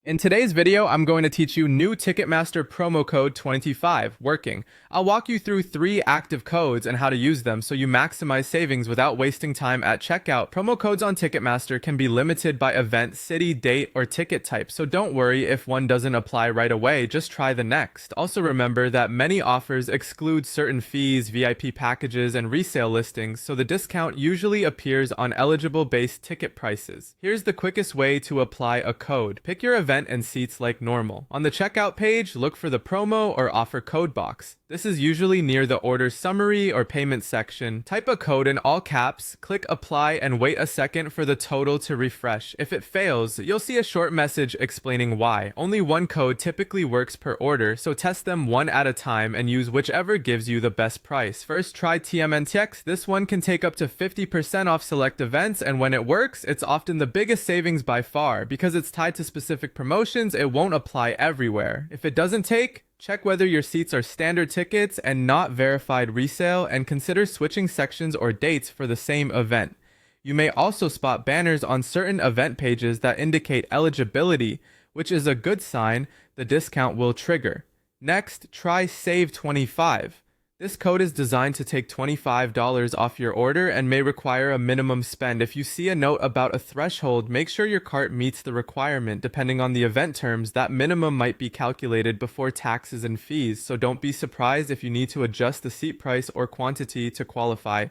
In today's video, I'm going to teach you new Ticketmaster promo code 25 working. I'll walk you through 3 active codes and how to use them so you maximize savings without wasting time at checkout. Promo codes on Ticketmaster can be limited by event, city, date, or ticket type, so don't worry if one doesn't apply right away, just try the next. Also remember that many offers exclude certain fees, VIP packages, and resale listings, so the discount usually appears on eligible base ticket prices. Here's the quickest way to apply a code. Pick your event and seats like normal. On the checkout page, look for the promo or offer code box. This is usually near the order summary or payment section. Type a code in all caps, click apply, and wait a second for the total to refresh. If it fails, you'll see a short message explaining why. Only one code typically works per order, so test them one at a time and use whichever gives you the best price. First, try TMNTX. This one can take up to 50% off select events, and when it works, it's often the biggest savings by far. Because it's tied to specific promotions, it won't apply everywhere. If it doesn't take, check whether your seats are standard tickets and not verified resale, and consider switching sections or dates for the same event. You may also spot banners on certain event pages that indicate eligibility, which is a good sign the discount will trigger. Next, try Save 25. This code is designed to take $25 off your order and may require a minimum spend. If you see a note about a threshold, make sure your cart meets the requirement. Depending on the event terms, that minimum might be calculated before taxes and fees, so don't be surprised if you need to adjust the seat price or quantity to qualify.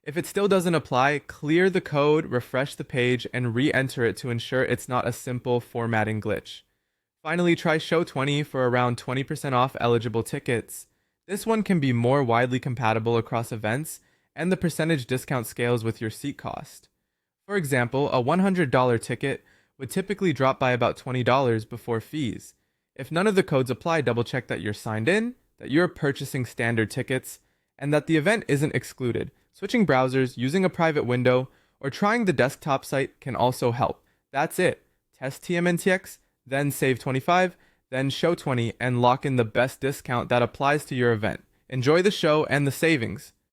If it still doesn't apply, clear the code, refresh the page, and re-enter it to ensure it's not a simple formatting glitch. Finally, try Show 20 for around 20% off eligible tickets. This one can be more widely compatible across events, and the percentage discount scales with your seat cost. For example, a $100 ticket would typically drop by about $20 before fees. If none of the codes apply, double check that you're signed in, that you're purchasing standard tickets, and that the event isn't excluded. Switching browsers, using a private window, or trying the desktop site can also help. That's it. Test TMNTX, then Save 25, then Show 20, and lock in the best discount that applies to your event. Enjoy the show and the savings.